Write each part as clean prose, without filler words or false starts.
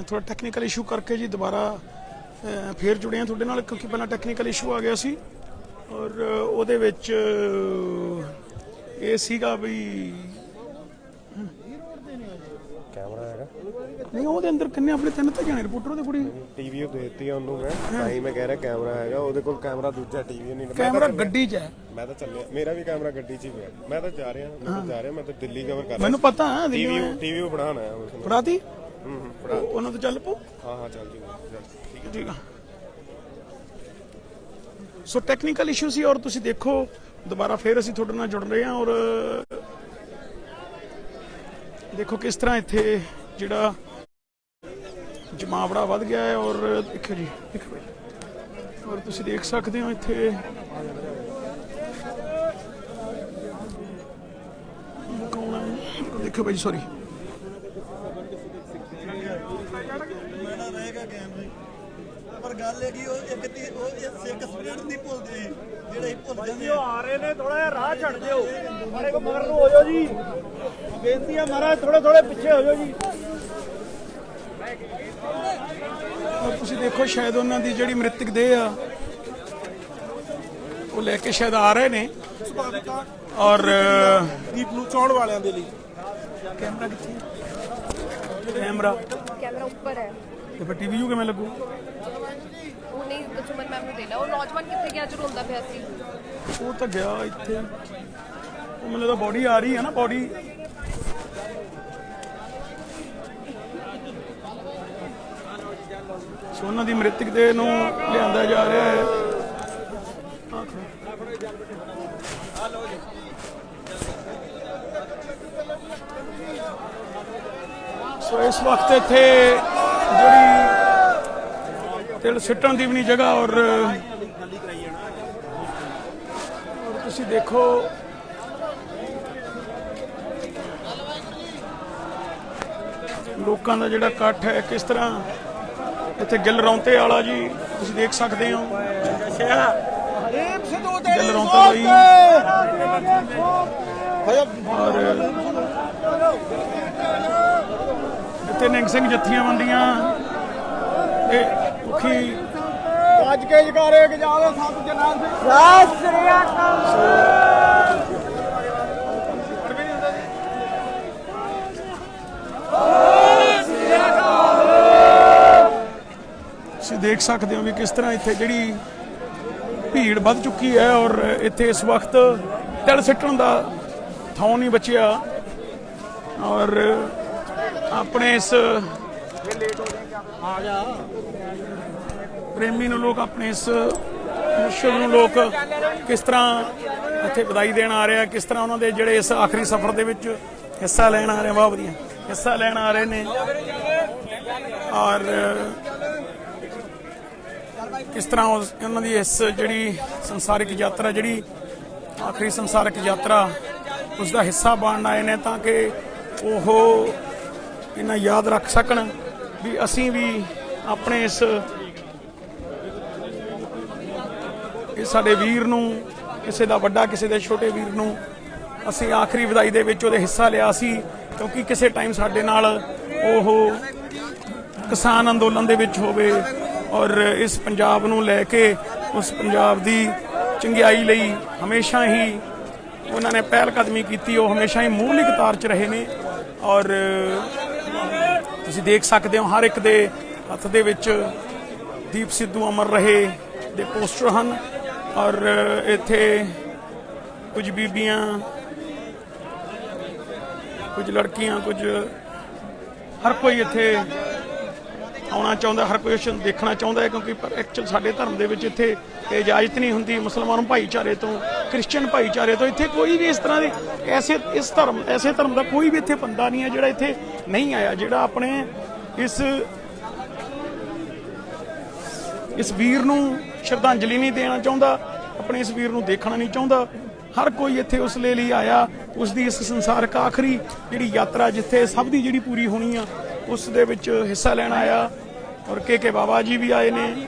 थोड़ा technical issue करके जी दोबारा फिर जुड़े हैं तुहाडे नाल, क्योंकि पहला टैक्नीकल इशू आ गया सी और ਉਹਦੇ ਵਿੱਚ ਇਹ ਸੀਗਾ ਵੀ कैमरा है नहीं ਉਹਦੇ ਅੰਦਰ ਕਿੰਨੇ ਆਪਣੇ ਤਿੰਨ ਤਾਂ ਜਾਣੇ ਰਿਪੋਰਟਰ ਉਹਦੇ ਕੁੜੀ टीवी देती है ਉਹਨੂੰ ਮੈਂ ਤਾਂ ਹੀ ਮੈਂ ਕਹਿ ਰਿਹਾ ਕੈਮਰਾ ਹੈਗਾ ਉਹਦੇ ਕੋਲ ਕੈਮਰਾ ਦੂਜਾ ਟੀਵੀ ਨਹੀਂ ਕੈਮਰਾ ਗੱਡੀ 'ਚ ਹੈ ਮੈਂ ਤਾਂ ਚੱਲਿਆ ਮੇਰਾ ਵੀ ਕੈਮਰਾ ਗੱਡੀ 'ਚ ਹੀ ਪਿਆ ਮੈਂ ਤਾਂ ਜਾ ਰਿਹਾ ਮੈਂ ਤਾਂ ਦਿੱਲੀ ਕਵਰ ਕਰ ਰਿਹਾ ਮੈਨੂੰ ਪਤਾ ਹੈ ਟੀਵੀ ਬਣਾਉਣਾ ਹੈ ਉਸ ਨੂੰ ਫੜਾਤੀ ਫੜਾ ਉਹਨਾਂ ਤੋਂ ਚੱਲ ਪੋ ਹਾਂ ਚੱਲ ਜੂਗਾ ਠੀਕ ਹੈ ਸੋ ਟੈਕਨੀਕਲ ਇਸ਼ੂ ਸੀ ਔਰ ਤੁਸੀਂ ਦੇਖੋ ਦੁਬਾਰਾ ਫਿਰ ਅਸੀਂ ਤੁਹਾਡੇ ਨਾਲ ਜੁੜ ਰਹੇ ਹਾਂ ਔਰ देखो किस तरह इत्थे जिहड़ा जमावड़ा वध गया है और देखो जी देखो भाई और तुसीं देख सकते हो इत्थे कौन है देखो भाई सॉरी पर गल है कि सिख स्पिरिट नहीं भुलते ਜਿਹੜੇ ਭੁੱਲ ਜਾਂਦੇ ਆ ਰਹੇ ਨੇ ਥੋੜਾ ਜਿਹਾ ਰਾਹ ਛੱਡ ਦਿਓ ਮਾਰੇ ਕੋ ਮਗਰ ਨੂੰ ਹੋ ਜਾਓ ਜੀ ਬੇਨਤੀ ਆ ਮਹਾਰਾਜ ਥੋੜੇ ਪਿੱਛੇ ਹੋ ਜਾਓ ਜੀ और तुसीं देखो शायद उन्हां दी जिहड़ी मृतक देह आ वो लैके शायद आ रहे ने और ਦੀਪ ਨੂੰ ਚਾਉਣ ਵਾਲਿਆਂ ਦੇ ਲਈ कैमरा कित्थे कैमरा ऊपर है ਤੇ ਫਿਰ ਟੀਵੀ ਕਿਵੇਂ ਲੱਗੂ ਉਹ ਨਹੀਂ ਸੁਮਨ ਮੈਮ ਨੂੰ ਦੇਣਾ ਉਹ ਨੌਜਵਾਨ ਕਿੱਥੇ ਗਿਆ ਜੋ ਰੋਂਦਾ ਪਿਆ ਸੀ ਉਹ ਤਾਂ ਗਿਆ ਇੱਥੇ ਉਹ ਮੈਨੂੰ ਤਾਂ ਬੋਡੀ ਆ ਰਹੀ ਹੈ ਨਾ ਬੋਡੀ ਸੋ ਉਹਨਾਂ ਦੀ ਮ੍ਰਿਤਕ ਦੇਹ ਨੂੰ ਲਿਆਂਦਾ ਜਾ ਰਿਹਾ ਹੈ ਸੋ ਇਸ ਵਕਤ ਇੱਥੇ ਜਿਹੜੀ तिल सिटन की भी नहीं जगह और तुसी देखो लोगों का जिहड़ा इकट्ठ है किस तरह इत्थे गिल रौंते वाला जी तुसी देख सकते हो गिल रौंते भाई और इत्थे निंग सिंह जत्थियां बंदियां ਅੱਜ ਕੇ ਜਕਾਰੇ ਗਜਾਵੇ ਸਤ ਜਨਾਬ ਸਤਿ ਸ੍ਰੀ ਅਕਾਲ ਤੁਸੀਂ ਦੇਖ ਸਕਦੇ ਹੋ ਵੀ ਕਿਸ ਤਰ੍ਹਾਂ ਇੱਥੇ ਜਿਹੜੀ ਭੀੜ ਵੱਧ ਚੁੱਕੀ ਹੈ ਔਰ ਇੱਥੇ ਇਸ ਵਕਤ ਤਿਲ ਸਿੱਟਣ ਦਾ ਥਾਂ ਨਹੀਂ ਬਚਿਆ ਔਰ ਆਪਣੇ ਇਸ प्रेमी ਨੂੰ ਲੋਕ ਆਪਣੇ ਇਸ ਮੁਰਸ਼ਿਦ ਨੂੰ ਲੋਕ ਕਿਸ ਤਰ੍ਹਾਂ ਇੱਥੇ ਵਧਾਈ ਦੇਣ ਆ ਰਿਹਾ ਕਿਸ ਤਰ੍ਹਾਂ ਉਹਨਾਂ ਦੇ ਜਿਹੜੇ ਇਸ ਆਖਰੀ ਸਫ਼ਰ ਦੇ ਵਿੱਚ ਹਿੱਸਾ ਲੈਣ ਆ ਰਹੇ ਬਹੁਤ ਵਧੀਆ ਹਿੱਸਾ ਲੈਣ ਆ ਰਹੇ ਨੇ ਔਰ ਕਿਸ ਤਰ੍ਹਾਂ ਉਹਨਾਂ ਦੀ ਇਸ ਜਿਹੜੀ ਸੰਸਾਰਿਕ ਯਾਤਰਾ ਜਿਹੜੀ ਆਖਰੀ ਸੰਸਾਰਿਕ ਯਾਤਰਾ ਉਸ ਦਾ ਹਿੱਸਾ ਬਣਨ ਆਏ ਨੇ ਤਾਂ ਕਿ ਉਹ ਇਹਨਾਂ ਯਾਦ ਰੱਖ ਸਕਣ ਵੀ ਅਸੀਂ ਵੀ ਆਪਣੇ ਇਸ ਸਾਡੇ ਵੀਰ ਨੂੰ ਕਿਸੇ ਦਾ ਵੱਡਾ ਕਿਸੇ ਦੇ ਛੋਟੇ ਵੀਰ ਨੂੰ ਅਸੀਂ ਆਖਰੀ ਵਿਦਾਈ ਦੇ ਵਿੱਚ ਉਹਦੇ ਹਿੱਸਾ ਲਿਆ ਸੀ ਕਿਉਂਕਿ ਕਿਸੇ ਟਾਈਮ ਸਾਡੇ ਨਾਲ ਉਹ ਕਿਸਾਨ ਅੰਦੋਲਨ ਦੇ ਵਿੱਚ ਹੋਵੇ ਔਰ ਇਸ ਪੰਜਾਬ ਨੂੰ ਲੈ ਕੇ ਉਸ ਪੰਜਾਬ ਦੀ ਚੰਗਿਆਈ ਲਈ ਹਮੇਸ਼ਾ ਹੀ ਉਹਨਾਂ ਨੇ ਪਹਿਲ ਕਦਮੀ ਕੀਤੀ ਉਹ ਹਮੇਸ਼ਾ ਹੀ ਮੂਹਰਲੀ ਕਤਾਰ 'ਚ ਰਹੇ ਨੇ ਔਰ ਤੁਸੀਂ ਦੇਖ ਸਕਦੇ ਹੋ ਹਰ ਇੱਕ ਦੇ ਹੱਥ ਦੇ ਵਿੱਚ ਦੀਪ ਸਿੱਧੂ ਅਮਰ ਰਹੇ ਦੇ ਪੋਸਟਰ ਹਨ ਔਰ ਇੱਥੇ ਕੁਝ ਬੀਬੀਆਂ ਕੁਝ ਲੜਕੀਆਂ ਕੁਝ ਹਰ ਕੋਈ ਇੱਥੇ ਆਉਣਾ ਚਾਹੁੰਦਾ ਹਰ ਕੋਈ ਦੇਖਣਾ ਚਾਹੁੰਦਾ ਹੈ ਕਿਉਂਕਿ ਪਰ ਐਕਚੁਅਲ ਸਾਡੇ ਧਰਮ ਦੇ ਵਿੱਚ ਇੱਥੇ ਇਜਾਜ਼ਤ ਨਹੀਂ ਹੁੰਦੀ ਮੁਸਲਮਾਨ ਭਾਈਚਾਰੇ ਤੋਂ ਕ੍ਰਿਸਚੀਅਨ ਭਾਈਚਾਰੇ ਤੋਂ ਇੱਥੇ ਕੋਈ ਵੀ ਇਸ ਤਰ੍ਹਾਂ ਦੇ ਐਸੇ ਧਰਮ ਦਾ ਕੋਈ ਵੀ ਇੱਥੇ ਬੰਦਾ ਨਹੀਂ ਹੈ ਜਿਹੜਾ ਇੱਥੇ ਨਹੀਂ ਆਇਆ ਜਿਹੜਾ ਆਪਣੇ ਇਸ ਵੀਰ ਨੂੰ ਸ਼ਰਧਾਂਜਲੀ ਨਹੀਂ ਦੇਣਾ ਚਾਹੁੰਦਾ ਆਪਣੇ ਇਸ ਵੀਰ ਨੂੰ ਦੇਖਣਾ ਨਹੀਂ ਚਾਹੁੰਦਾ ਹਰ ਕੋਈ ਇੱਥੇ ਉਸ ਲਈ ਆਇਆ ਉਸ ਦੀ ਇਸ ਸੰਸਾਰਕ ਆਖਰੀ ਜਿਹੜੀ ਯਾਤਰਾ ਜਿੱਥੇ ਸਭ ਦੀ ਜਿਹੜੀ ਪੂਰੀ ਹੋਣੀ ਆ ਉਸ ਦੇ ਵਿੱਚ ਹਿੱਸਾ ਲੈਣ ਆਇਆ ਔਰ ਕੇ ਬਾਬਾ ਜੀ ਵੀ ਆਏ ਨੇ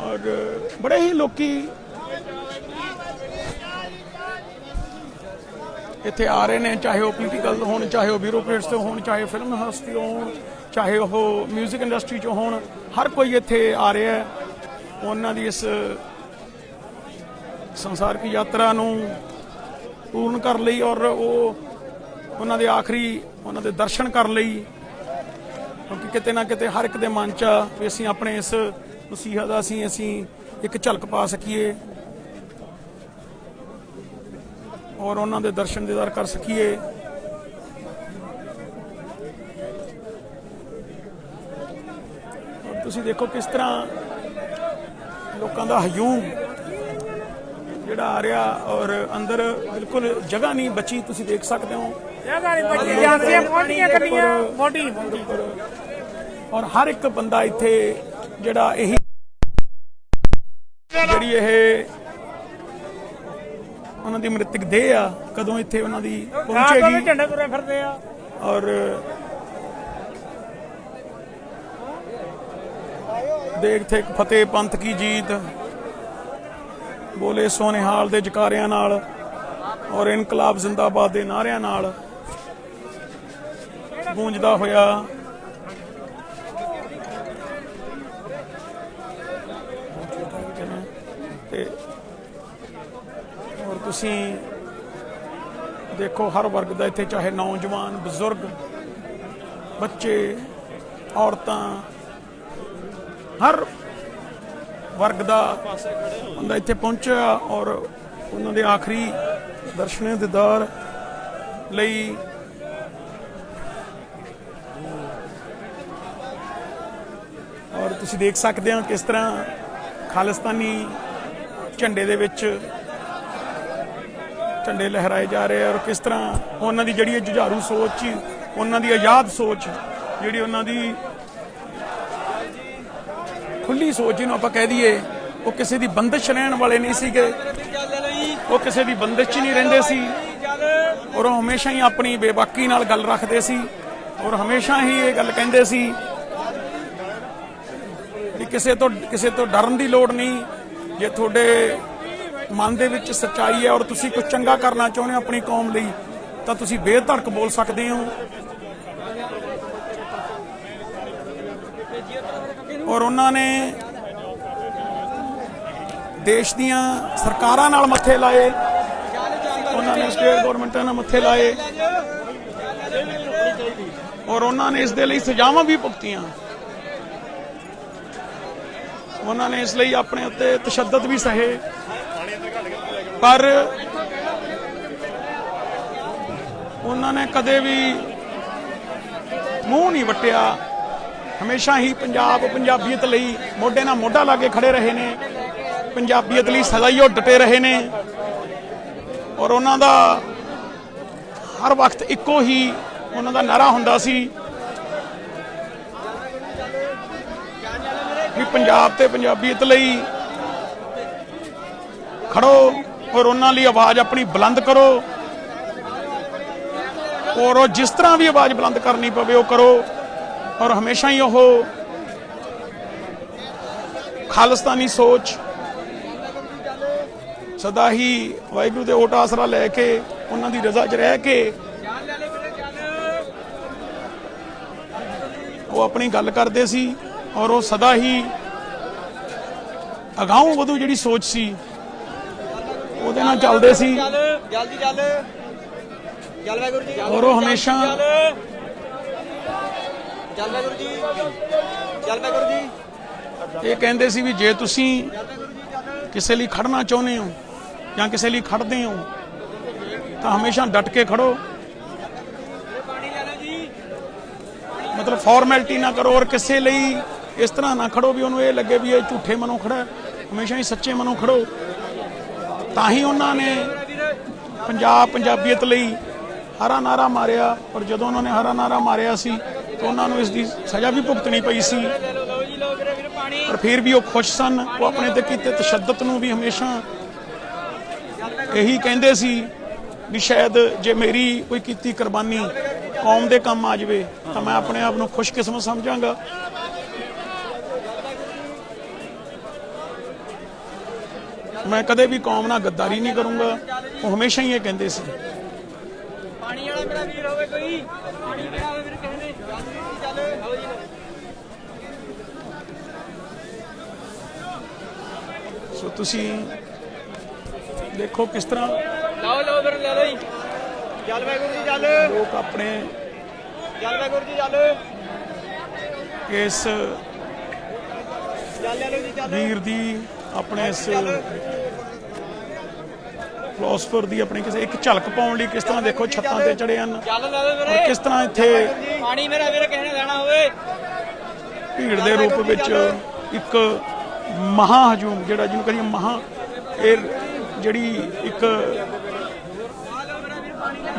ਔਰ ਬੜੇ ਹੀ ਲੋਕੀ ਇੱਥੇ ਆ ਰਹੇ ਨੇ ਚਾਹੇ ਉਹ ਪੋਲੀਟੀਕਲ ਹੋਣ ਚਾਹੇ ਉਹ ਬਿਊਰੋਕਰੇਟਸ ਤੋਂ ਹੋਣ ਚਾਹੇ ਫਿਲਮ ਹਸਤੀ ਹੋਣ ਚਾਹੇ ਉਹ ਮਿਊਜ਼ਿਕ ਇੰਡਸਟਰੀ 'ਚੋਂ ਹੋਣ, ਹਰ ਕੋਈ ਇੱਥੇ ਆ ਰਿਹਾ ਹੈ ਉਹਨਾਂ ਦੀ ਇਸ ਸੰਸਾਰਿਕ ਯਾਤਰਾ ਨੂੰ ਪੂਰਨ ਕਰਨ ਲਈ ਔਰ ਉਹ ਉਹਨਾਂ ਦੇ ਆਖਰੀ ਉਹਨਾਂ ਦੇ ਦਰਸ਼ਨ ਕਰਨ ਲਈ, ਕਿਉਂਕਿ ਕਿਤੇ ਨਾ ਕਿਤੇ ਹਰ ਇੱਕ ਦੇ ਮਨ 'ਚ ਆ ਵੀ ਅਸੀਂ ਆਪਣੇ ਇਸ ਮਸੀਹਾ ਦਾ ਅਸੀਂ ਇੱਕ ਝਲਕ ਪਾ ਸਕੀਏ ਔਰ ਉਹਨਾਂ ਦੇ ਦਰਸ਼ਨ ਦੀਦਾਰ ਕਰ ਸਕੀਏ। ਤੁਸੀਂ ਦੇਖੋ ਕਿਸ ਤਰ੍ਹਾਂ ਲੋਕਾਂ ਦਾ ਹਯੂਮ ਜਿਹੜਾ ਆ ਰਿਹਾ ਔਰ ਅੰਦਰ ਬਿਲਕੁਲ ਜਗ੍ਹਾ ਨਹੀਂ ਬਚੀ, ਤੁਸੀਂ ਦੇਖ ਸਕਦੇ ਹੋ ਔਰ ਹਰ ਇੱਕ ਬੰਦਾ ਇੱਥੇ ਜਿਹੜਾ ਇਹੀ ਜਿਹੜੀ ਇਹ ਉਹਨਾਂ ਦੀ ਮ੍ਰਿਤਕ ਦੇਹ ਆ ਕਦੋਂ ਇੱਥੇ ਉਹਨਾਂ ਦੀ ਪਹੁੰਚੇਗੀ ਝੰਡੇ ਤੁਰੇ ਫਿਰਦੇ ਆ ਔਰ ਦੇਖਤੇ ਫਤਿਹ ਪੰਥ ਕੀ ਜੀਤ ਬੋਲੇ ਸੋਨੇਹਾਲ ਦੇ ਜਕਾਰਿਆਂ ਨਾਲ ਔਰ ਇਨਕਲਾਬ ਜ਼ਿੰਦਾਬਾਦ ਦੇ ਨਾਰਿਆਂ ਨਾਲ ਗੂੰਜਦਾ ਹੋਇਆ ਤੇ ਔਰ ਤੁਸੀਂ ਦੇਖੋ ਹਰ ਵਰਗ ਦਾ ਇੱਥੇ, ਚਾਹੇ ਨੌਜਵਾਨ, ਬਜ਼ੁਰਗ, ਬੱਚੇ, ਔਰਤਾਂ, ਹਰ ਵਰਗ ਦਾ ਬੰਦਾ ਇੱਥੇ ਪਹੁੰਚਿਆ ਔਰ ਉਹਨਾਂ ਦੇ ਆਖਰੀ ਦਰਸ਼ਨ ਦੀਦਾਰ ਲਈ ਔਰ ਤੁਸੀਂ ਦੇਖ ਸਕਦੇ ਹੋ ਕਿਸ ਤਰ੍ਹਾਂ ਖਾਲਿਸਤਾਨੀ ਝੰਡੇ ਦੇ ਵਿੱਚ ਝੰਡੇ ਲਹਿਰਾਏ ਜਾ ਰਹੇ ਔਰ ਕਿਸ ਤਰ੍ਹਾਂ ਉਹਨਾਂ ਦੀ ਜਿਹੜੀ ਜੁਝਾਰੂ ਸੋਚ, ਉਹਨਾਂ ਦੀ ਆਜ਼ਾਦ ਸੋਚ, ਜਿਹੜੀ ਉਹਨਾਂ ਦੀ ਖੁੱਲੀ ਸੋਚ ਜਿਹਨੂੰ ਆਪਾਂ ਕਹਿ ਦਈਏ, ਉਹ ਕਿਸੇ ਦੀ ਬੰਦਿਸ਼ ਰਹਿਣ ਵਾਲੇ ਨਹੀਂ ਸੀਗੇ, ਉਹ ਕਿਸੇ ਦੀ ਬੰਦਿਸ਼ 'ਚ ਨਹੀਂ ਰਹਿੰਦੇ ਸੀ ਔਰ ਉਹ ਹਮੇਸ਼ਾ ਹੀ ਆਪਣੀ ਬੇਬਾਕੀ ਨਾਲ ਗੱਲ ਰੱਖਦੇ ਸੀ ਔਰ ਹਮੇਸ਼ਾ ਹੀ ਇਹ ਗੱਲ ਕਹਿੰਦੇ ਸੀ ਕਿ ਕਿਸੇ ਤੋਂ ਡਰਨ ਦੀ ਲੋੜ ਨਹੀਂ। ਜੇ ਤੁਹਾਡੇ ਮਨ ਦੇ ਵਿੱਚ ਸੱਚਾਈ ਹੈ ਔਰ ਤੁਸੀਂ ਕੁਝ ਚੰਗਾ ਕਰਨਾ ਚਾਹੁੰਦੇ ਹੋ ਆਪਣੀ ਕੌਮ ਲਈ ਤਾਂ ਤੁਸੀਂ ਬੇਧੜਕ ਬੋਲ ਸਕਦੇ ਹੋ ਔਰ ਉਹਨਾਂ ਨੇ ਦੇਸ਼ ਦੀਆਂ ਸਰਕਾਰਾਂ ਨਾਲ ਮੱਥੇ ਲਾਏ, ਉਹਨਾਂ ਨੇ ਸਟੇਟ ਗਵਰਨਮੈਂਟਾਂ ਨਾਲ ਮੱਥੇ ਲਾਏ ਔਰ ਉਹਨਾਂ ਨੇ ਇਸ ਦੇ ਲਈ ਸਜ਼ਾਵਾਂ ਵੀ ਭੁਗਤੀਆਂ। ਉਹਨਾਂ ਨੇ ਇਸ ਲਈ ਆਪਣੇ ਉੱਤੇ ਤਸ਼ੱਦਦ ਵੀ ਸਹੇ, ਪਰ ਉਹਨਾਂ ਨੇ ਕਦੇ ਵੀ ਮੂੰਹ ਨਹੀਂ ਵੱਟਿਆ। ਹਮੇਸ਼ਾ ਹੀ ਪੰਜਾਬੀਅਤ ਲਈ ਮੋਢੇ ਨਾਲ ਮੋਢਾ ਲਾ ਕੇ ਖੜੇ ਰਹੇ ਨੇ, ਪੰਜਾਬੀਅਤ ਲਈ ਸਦਾ ਹੀ ਉਹ ਡਟੇ ਰਹੇ ਨੇ ਔਰ ਉਹਨਾਂ ਦਾ ਹਰ ਵਕਤ ਇੱਕੋ ਹੀ ਉਹਨਾਂ ਦਾ ਨਾਰਾ ਹੁੰਦਾ ਸੀ ਵੀ ਪੰਜਾਬ ਤੇ ਪੰਜਾਬੀਅਤ ਲਈ ਖੜੋ ਔਰ ਉਹਨਾਂ ਲਈ ਆਵਾਜ਼ ਆਪਣੀ ਬੁਲੰਦ ਕਰੋ ਔਰ ਉਹ ਜਿਸ ਤਰ੍ਹਾਂ ਵੀ ਆਵਾਜ਼ ਬੁਲੰਦ ਕਰਨੀ ਪਵੇ ਉਹ ਕਰੋ ਔਰ ਹਮੇਸ਼ਾ ਹੀ ਉਹ ਖਾਲਿਸਤਾਨੀ ਸੋਚ ਸਦਾ ਹੀ ਵਾਹਿਗੁਰੂ ਦੇ ਓਟ ਆਸਰਾ ਲੈ ਕੇ ਉਹਨਾਂ ਦੀ ਰਜ਼ਾ 'ਚ ਰਹਿ ਕੇ ਉਹ ਆਪਣੀ ਗੱਲ ਕਰਦੇ ਸੀ ਔਰ ਉਹ ਸਦਾ ਹੀ ਅਗਾਊਂ ਵਧੂ ਜਿਹੜੀ ਸੋਚ ਸੀ ਉਹਦੇ ਨਾਲ ਚੱਲਦੇ ਸੀ ਔਰ ਉਹ ਹਮੇਸ਼ਾ ਇਹ ਕਹਿੰਦੇ ਸੀ ਵੀ ਜੇ ਤੁਸੀਂ ਕਿਸੇ ਲਈ ਖੜਨਾ ਚਾਹੁੰਦੇ ਹੋ ਜਾਂ ਕਿਸੇ ਲਈ ਖੜਦੇ ਹੋ ਤਾਂ ਹਮੇਸ਼ਾ ਡਟ ਕੇ ਖੜੋ, ਮਤਲਬ ਫਾਰਮੈਲਿਟੀ ਨਾ ਕਰੋ ਔਰ ਕਿਸੇ ਲਈ ਇਸ ਤਰ੍ਹਾਂ ਨਾ ਖੜੋ ਵੀ ਉਹਨੂੰ ਇਹ ਲੱਗੇ ਵੀ ਇਹ ਝੂਠੇ ਮਨੋਂ ਖੜਾ ਹੈ। ਹਮੇਸ਼ਾ ਹੀ ਸੱਚੇ ਮਨੋਂ ਖੜੋ। ਤਾਂ ਹੀ ਉਹਨਾਂ ਨੇ ਪੰਜਾਬੀਅਤ ਲਈ ਹਰਾ ਨਾਰਾ ਮਾਰਿਆ ਔਰ ਜਦੋਂ ਉਹਨਾਂ ਨੇ ਹਰਾ ਨਾਰਾ ਮਾਰਿਆ ਸੀ ਤਾਂ ਉਹਨਾਂ ਨੂੰ ਇਸ ਦੀ ਸਜ਼ਾ ਵੀ ਭੁਗਤਣੀ ਪਈ ਸੀ ਪਰ ਫਿਰ ਵੀ ਉਹ ਖੁਸ਼ ਸਨ। ਉਹ ਆਪਣੇ ਤੇ ਕੀਤੇ ਤਸ਼ੱਦਦ ਨੂੰ ਵੀ ਹਮੇਸ਼ਾ ਇਹੀ ਕਹਿੰਦੇ ਸੀ ਵੀ ਸ਼ਾਇਦ ਜੇ ਮੇਰੀ ਕੋਈ ਕੀਤੀ ਕੁਰਬਾਨੀ ਕੌਮ ਦੇ ਕੰਮ ਆ ਜਾਵੇ ਤਾਂ ਮੈਂ ਆਪਣੇ ਆਪ ਨੂੰ ਖੁਸ਼ਕਿਸਮਤ ਸਮਝਾਂਗਾ। ਮੈਂ ਕਦੇ ਵੀ ਕੌਮ ਨਾਲ ਗੱਦਾਰੀ ਨਹੀਂ ਕਰੂੰਗਾ, ਉਹ ਹਮੇਸ਼ਾ ਹੀ ਇਹ ਕਹਿੰਦੇ ਸੀ। ਪਾਣੀ ਵਾਲਾ ਮੇਰਾ ਵੀਰ ਹੋਵੇ ਕੋਈ, ਪਾਣੀ ਵਾਲਾ ਵੀਰ ਕਹਿੰਦੇ ਚੱਲ ਤੁਸੀਂ ਦੇਖੋ ਕਿਸ ਤਰ੍ਹਾਂ ਲਓ ਫਿਰ ਲੈ ਲਓ ਜੀ ਚੱਲ ਵੈਗੁਰੂ ਜੀ ਚੱਲ ਲੋਕ ਆਪਣੇ ਵੈਗੁਰੂ ਜੀ ਚੱਲ ਇਸ ਲੈ ਲਓ ਜੀ ਚੱਲ ਵੀਰ ਦੀ ਆਪਣੇ ਇਸ ਫਿਲਾਸਫਰ ਦੀ ਆਪਣੀ ਕਿਸੇ ਇੱਕ ਝਲਕ ਪਾਉਣ ਲਈ ਕਿਸ ਤਰ੍ਹਾਂ ਦੇਖੋ ਛੱਤਾਂ ਤੇ ਚੜੇ ਹਨ ਚੱਲ ਲੈ ਲਓ ਔਰ ਕਿਸ ਤਰ੍ਹਾਂ ਇੱਥੇ ਪਾਣੀ ਮੇਰਾ ਵੀਰੇ ਕਿਸੇ ਨੇ ਲੈਣਾ ਹੋਵੇ ਭੀੜ ਦੇ ਰੂਪ ਵਿੱਚ ਇੱਕ ਮਹਾ ਹਜੂਮ ਜਿਹੜਾ ਜਿਹਨੂੰ ਕਰੀਏ ਮਹਾ ਇਹ ਜਿਹੜੀ ਇੱਕ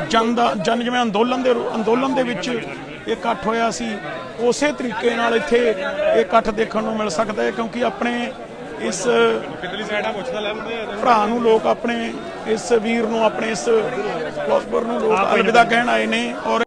ਜਨ ਜਿਵੇਂ ਅੰਦੋਲਨ ਦੇ ਵਿੱਚ ਇਹ ਇਕੱਠ ਹੋਇਆ ਸੀ ਉਸੇ ਤਰੀਕੇ ਨਾਲ ਇੱਥੇ ਇਹ ਇਕੱਠ ਦੇਖਣ ਨੂੰ ਮਿਲ ਸਕਦਾ ਹੈ ਕਿਉਂਕਿ ਆਪਣੇ ਇਸ ਭਰਾ ਨੂੰ ਲੋਕ ਆਪਣੇ ਇਸ ਵੀਰ ਨੂੰ ਆਪਣੇ ਇਸ ਫਿਲਾਸਫਰ ਨੂੰ ਲੋਕ ਅਲਵਿਦਾ ਕਹਿਣ ਆਏ ਨੇ ਔਰ